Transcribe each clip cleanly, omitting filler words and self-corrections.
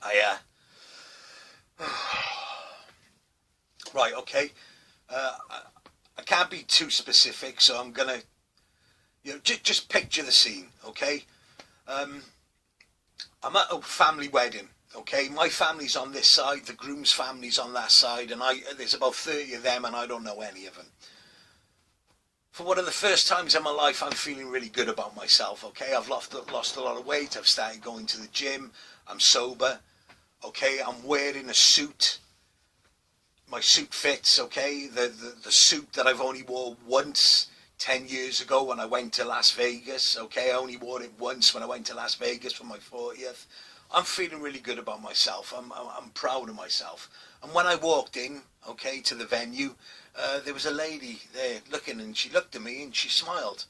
I right, okay. I can't be too specific, so I'm gonna, just picture the scene, okay? I'm at a family wedding, okay? My family's on this side, the groom's family's on that side, and there's about 30 of them, and I don't know any of them. For one of the first times in my life, I'm feeling really good about myself, okay? I've lost a lot of weight, I've started going to the gym, I'm sober, okay? I'm wearing a suit. My suit fits, okay? The suit that I've only wore once 10 years ago when I went to Las Vegas, okay? I only wore it once when I went to Las Vegas for my 40th. I'm feeling really good about myself. I'm proud of myself. And when I walked in, okay, to the venue, there was a lady there looking, and she looked at me and she smiled.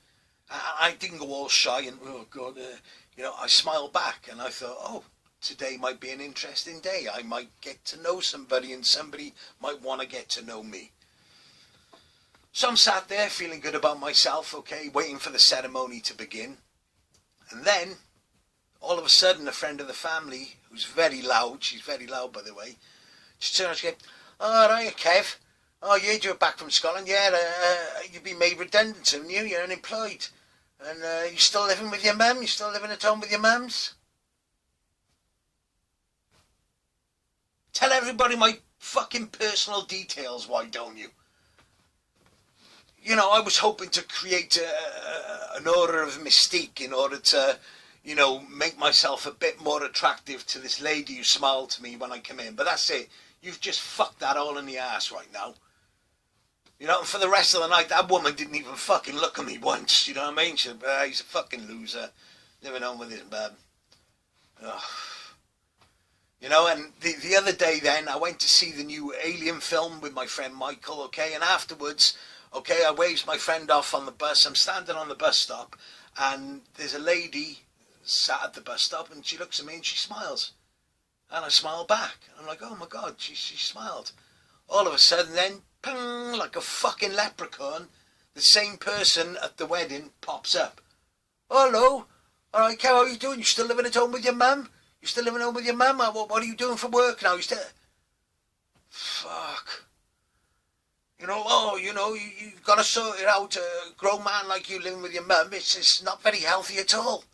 I didn't go all shy and, oh God, I smiled back, and I thought, oh, today might be an interesting day. I might get to know somebody, and somebody might want to get to know me. So I'm sat there feeling good about myself, okay, waiting for the ceremony to begin. And then, all of a sudden, a friend of the family, who's very loud, she's very loud by the way, she turns and she goes, oh, right, Kev. Oh, you're back from Scotland. Yeah, you've been made redundant, haven't you? You're unemployed. And you still living with your mum? You still living at home with your mums? Tell everybody my fucking personal details, why don't you? I was hoping to create an aura of mystique in order to, make myself a bit more attractive to this lady who smiled to me when I come in. But that's it. You've just fucked that all in the ass right now. And for the rest of the night, that woman didn't even fucking look at me once. You know what I mean? She said, he's a fucking loser, living on with his mum. And the other day then, I went to see the new Alien film with my friend Michael, okay? And afterwards, okay, I waved my friend off on the bus. I'm standing on the bus stop, and there's a lady sat at the bus stop, and she looks at me and she smiles. And I smile back. I'm like, oh my God, she smiled. All of a sudden then, ping, like a fucking leprechaun, the same person at the wedding pops up. Hello. All right, Kev, how are you doing? You still living at home with your mum? You still living at home with your mum? What are you doing for work now? You still... Fuck. You've got to sort it out. A grown man like you living with your mum, it's not very healthy at all.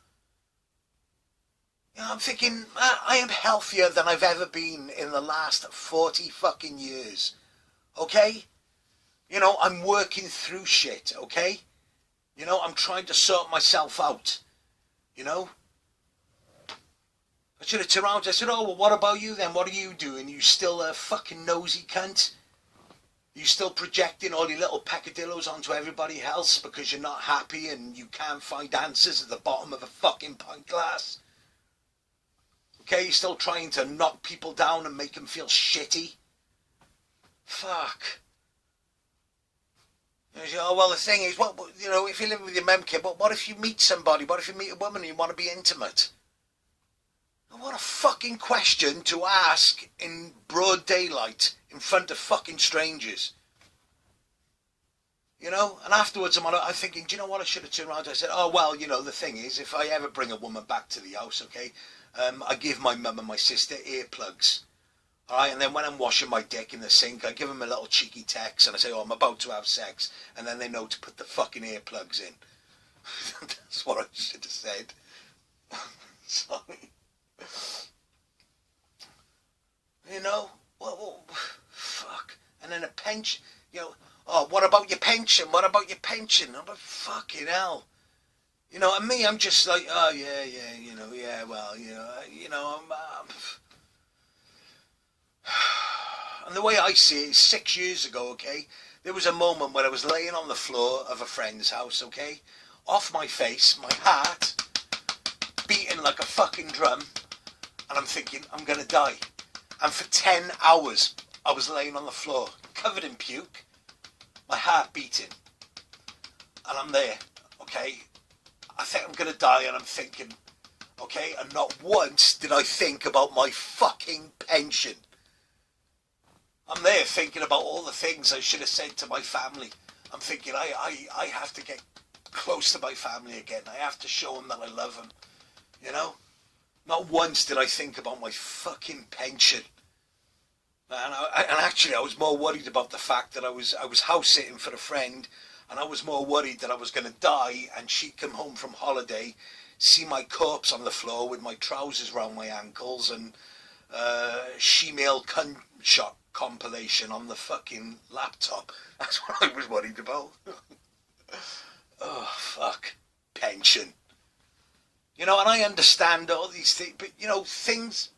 I'm thinking, I am healthier than I've ever been in the last 40 fucking years. Okay? I'm working through shit, okay? I'm trying to sort myself out. I should have turned around and I said, oh, well, what about you then? What are you doing? You still a fucking nosy cunt? You still projecting all your little peccadillos onto everybody else because you're not happy and you can't find answers at the bottom of a fucking pint glass? Okay, you're still trying to knock people down and make them feel shitty? Fuck. Oh, well, the thing is, if you live with your mum, kid, what if you meet somebody? What if you meet a woman and you want to be intimate? What a fucking question to ask in broad daylight in front of fucking strangers. And afterwards I'm thinking, do you know what, I should have turned around and I said, oh, well, the thing is, if I ever bring a woman back to the house, okay, I give my mum and my sister earplugs. All right, and then when I'm washing my dick in the sink, I give them a little cheeky text and I say, oh, I'm about to have sex. And then they know to put the fucking earplugs in. That's what I should have said. Sorry. Well, fuck. And then a pension, oh, what about your pension? What about your pension? I'm like, fucking hell. And me, I'm just like, oh, yeah, well, and the way I see it is 6 years ago, okay, there was a moment when I was laying on the floor of a friend's house, okay, off my face, my heart beating like a fucking drum, and I'm thinking, I'm going to die. And for 10 hours, I was laying on the floor, covered in puke, my heart beating. And I'm there, okay? I think I'm going to die, and I'm thinking, okay? And not once did I think about my fucking pension. I'm there thinking about all the things I should have said to my family. I'm thinking, I have to get close to my family again. I have to show them that I love them, Not once did I think about my fucking pension. And actually, I was more worried about the fact that I was house sitting for a friend, and I was more worried that I was going to die, and she'd come home from holiday, see my corpse on the floor with my trousers round my ankles, and she-male cunt shot compilation on the fucking laptop. That's what I was worried about. Oh, fuck. Pension. You know, and I understand all these things, but, you know, things...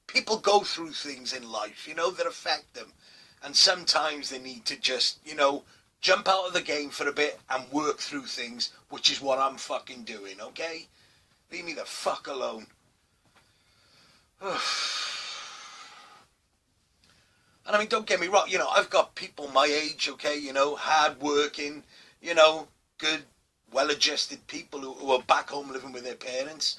People go through things in life, you know, that affect them. And sometimes they need to just, you know, jump out of the game for a bit and work through things, which is what I'm fucking doing, okay? Leave me the fuck alone. And I mean, don't get me wrong, you know, I've got people my age, okay, you know, hard-working, you know, good, well-adjusted people who are back home living with their parents.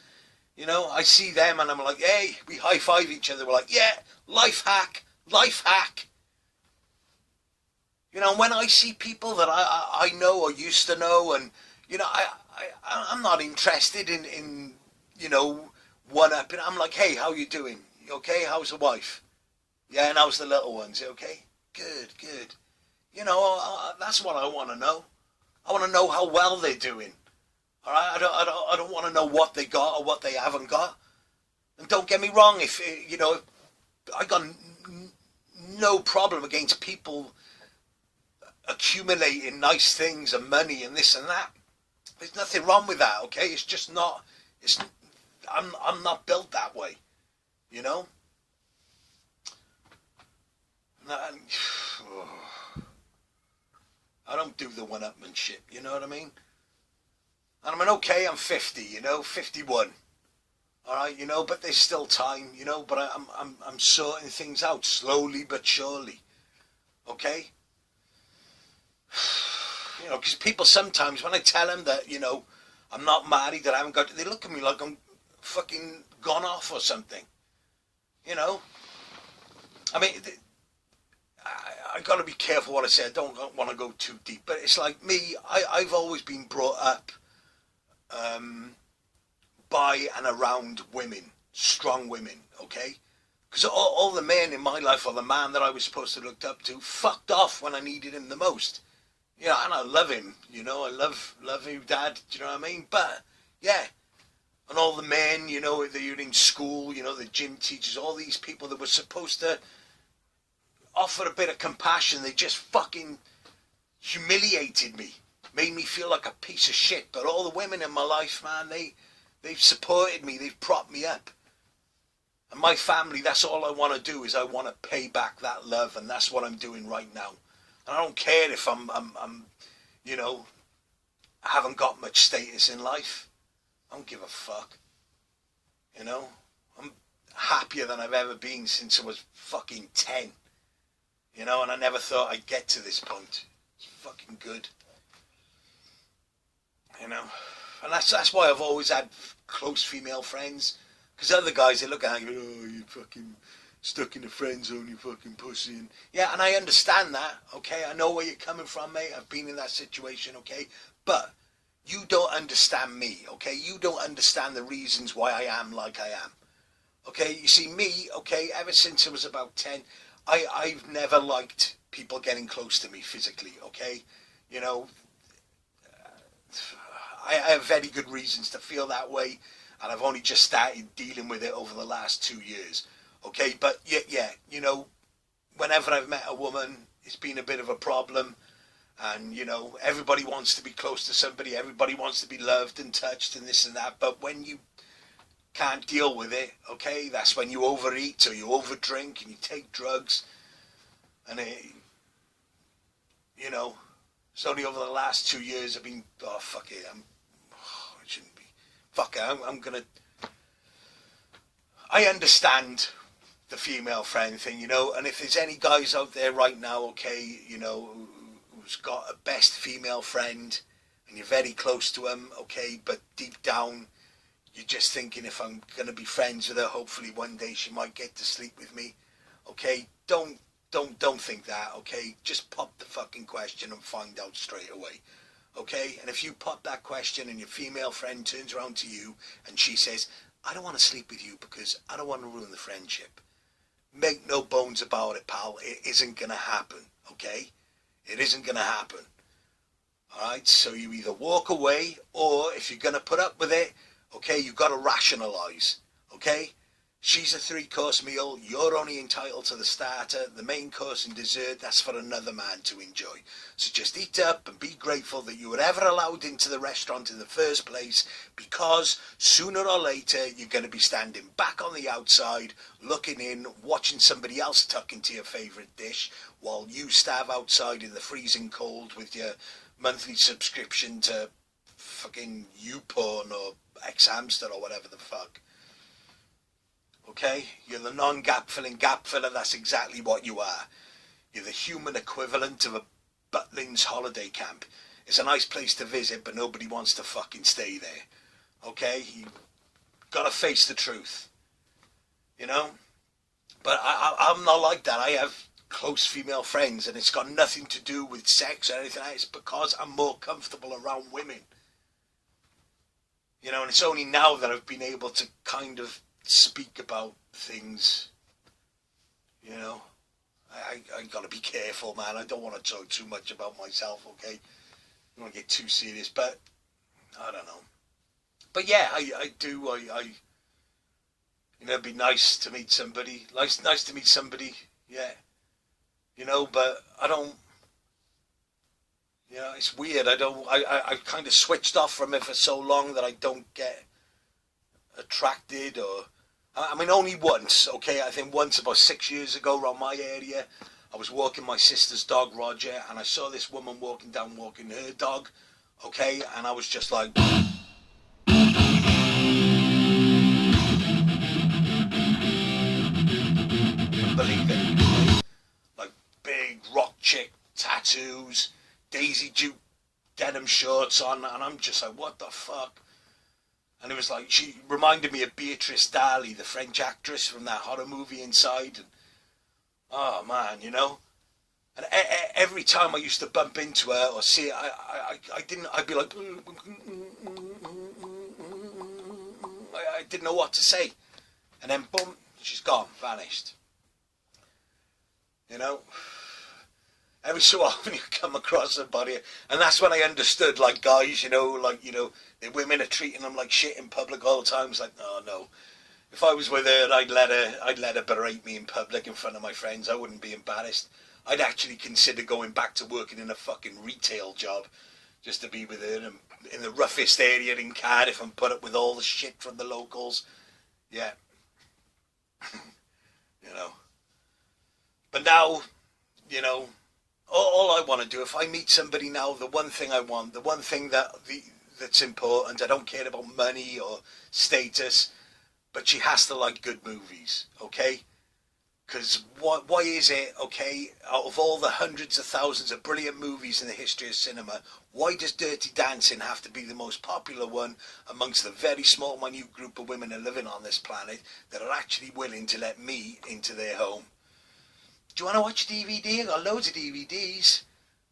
You know, I see them and I'm like, hey, we high-five each other. We're like, yeah, life hack, life hack. You know, when I see people that I know or used to know, and, you know, I'm not interested in you know, one-upping. I'm like, hey, how you doing? You okay? How's the wife? Yeah, and how's the little ones? You okay? Good, good. You know, that's what I want to know. I want to know how well they're doing. All right, I don't want to know what they got or what they haven't got. And don't get me wrong, if you know, I got no problem against people accumulating nice things and money and this and that. There's nothing wrong with that, okay? It's just not. I'm not built that way, you know. And, I don't do the one-upmanship, you know what I mean? And I mean, okay, I'm 50, you know, 51. All right, you know, but there's still time, you know, but I'm sorting things out slowly but surely. Okay? You know, because people sometimes, when I tell them that, you know, I'm not married, that I haven't got, they look at me like I'm fucking gone off or something. You know? I mean, I got to be careful what I say. I don't want to go too deep, but it's like me, I've always been brought up by and around women, strong women, okay? Because all the men in my life, or the man that I was supposed to look up to, fucked off when I needed him the most. You know, and I love him, you know, I love you, Dad, do you know what I mean? But, yeah, and all the men, you know, that you're in school, you know, the gym teachers, all these people that were supposed to offer a bit of compassion, they just fucking humiliated me. Made me feel like a piece of shit. But all the women in my life, man, they've supported me, they've propped me up. And my family, that's all I want to do, is I want to pay back that love, and that's what I'm doing right now. And I don't care if I'm you know, I haven't got much status in life. I don't give a fuck. You know, I'm happier than I've ever been since I was fucking 10. You know, and I never thought I'd get to this point. It's fucking good. You know, and that's why I've always had close female friends, because other guys, they look at you, oh, you fucking stuck in the friend zone, you fucking pussy. And yeah, and I understand that, okay? I know where you're coming from, mate. I've been in that situation, okay? But you don't understand me, okay? You don't understand the reasons why I am like I am, okay? You see, me, okay, ever since I was about 10, I've never liked people getting close to me physically, okay? You know, I have very good reasons to feel that way, and I've only just started dealing with it over the last 2 years, okay? But yeah, you know, whenever I've met a woman, it's been a bit of a problem, and, you know, everybody wants to be close to somebody, everybody wants to be loved and touched and this and that, but when you can't deal with it, okay, that's when you overeat or you overdrink and you take drugs, and you know, it's only over the last 2 years I've been, oh, fuck it, I shouldn't be, fuck it, I'm gonna, I understand the female friend thing, you know, and if there's any guys out there right now, okay, you know, who's got a best female friend, and you're very close to them, okay, but deep down, you're just thinking, if I'm going to be friends with her, hopefully one day she might get to sleep with me, okay, don't think that, okay, just pop the fucking question and find out straight away, okay? And if you pop that question and your female friend turns around to you and she says, I don't want to sleep with you because I don't want to ruin the friendship, make no bones about it, pal. It isn't going to happen, okay? It isn't going to happen. Alright, so you either walk away, or if you're going to put up with it, okay, you've got to rationalise, okay? She's a 3-course meal, you're only entitled to the starter, the main course and dessert, that's for another man to enjoy. So just eat up and be grateful that you were ever allowed into the restaurant in the first place, because sooner or later you're going to be standing back on the outside, looking in, watching somebody else tuck into your favourite dish, while you starve outside in the freezing cold with your monthly subscription to fucking YouPorn or X-Hamster or whatever the fuck. Okay? You're the non-gap filling gap filler, that's exactly what you are. You're the human equivalent of a Butlins holiday camp. It's a nice place to visit, but nobody wants to fucking stay there. Okay? You gotta face the truth. You know? But I'm not like that. I have close female friends, and it's got nothing to do with sex or anything else. It's because I'm more comfortable around women. You know, and it's only now that I've been able to kind of speak about things. You know, I gotta be careful, man. I don't want to talk too much about myself, okay? I don't want to get too serious, but I don't know. But yeah, I do, you know, it'd be nice to meet somebody. Nice to meet somebody, yeah. You know, but I don't, you know, it's weird. I kind of switched off from it for so long that I don't get attracted, or, I mean, only once, okay? I think once about 6 years ago around my area, I was walking my sister's dog, Roger, and I saw this woman walking her dog, okay? And I was just like, believe it. Like, big rock chick, tattoos, Daisy Duke denim shorts on, and I'm just like, what the fuck? And it was like, she reminded me of Beatrice Daly, the French actress from that horror movie Inside. And, oh man, you know. And every time I used to bump into her or see her, I'd be like, I didn't know what to say. And then boom, she's gone, vanished. You know. Every so often you come across somebody, and that's when I understood, like, guys, you know, like, you know, the women are treating them like shit in public all the time. It's like, oh no. If I was with her, I'd let her berate me in public in front of my friends. I wouldn't be embarrassed. I'd actually consider going back to working in a fucking retail job just to be with her in the roughest area in Cardiff and put up with all the shit from the locals. Yeah. You know. But now, you know, all I want to do, if I meet somebody now, the one thing I want, the one thing that's important, I don't care about money or status, but she has to like good movies, okay? Because why is it, okay, out of all the hundreds of thousands of brilliant movies in the history of cinema, why does Dirty Dancing have to be the most popular one amongst the very small, minute group of women who are living on this planet that are actually willing to let me into their home? Do you want to watch a DVD? I've got loads of DVDs.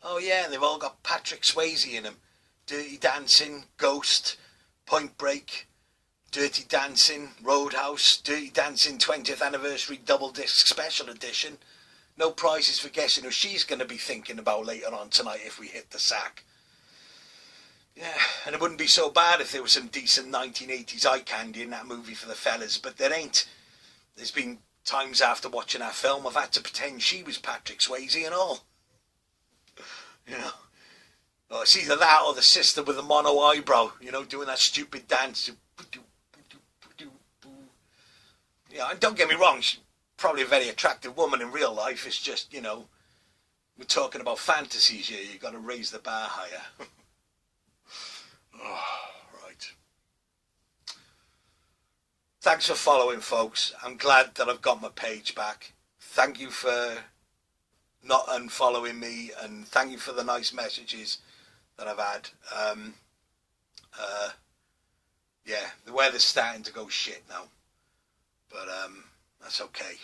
Oh yeah, and they've all got Patrick Swayze in them. Dirty Dancing, Ghost, Point Break, Dirty Dancing, Roadhouse, Dirty Dancing 20th Anniversary Double Disc Special Edition. No prizes for guessing who she's going to be thinking about later on tonight if we hit the sack. Yeah, and it wouldn't be so bad if there was some decent 1980s eye candy in that movie for the fellas, but there ain't. There's been times after watching that film I've had to pretend she was Patrick Swayze and all. You know. Well, it's either that or the sister with the mono eyebrow, you know, doing that stupid dance. Yeah, and don't get me wrong, she's probably a very attractive woman in real life. It's just, you know, we're talking about fantasies here. You've got to raise the bar higher. Oh, right. Thanks for following, folks. I'm glad that I've got my page back. Thank you for not unfollowing me, and thank you for the nice messages that I've had. Yeah, the weather's starting to go shit now, but that's okay.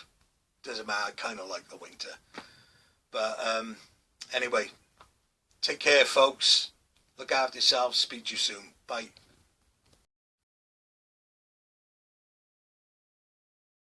Doesn't matter. I kind of like the winter. But anyway, take care, folks. Look after yourselves. Speak to you soon. Bye.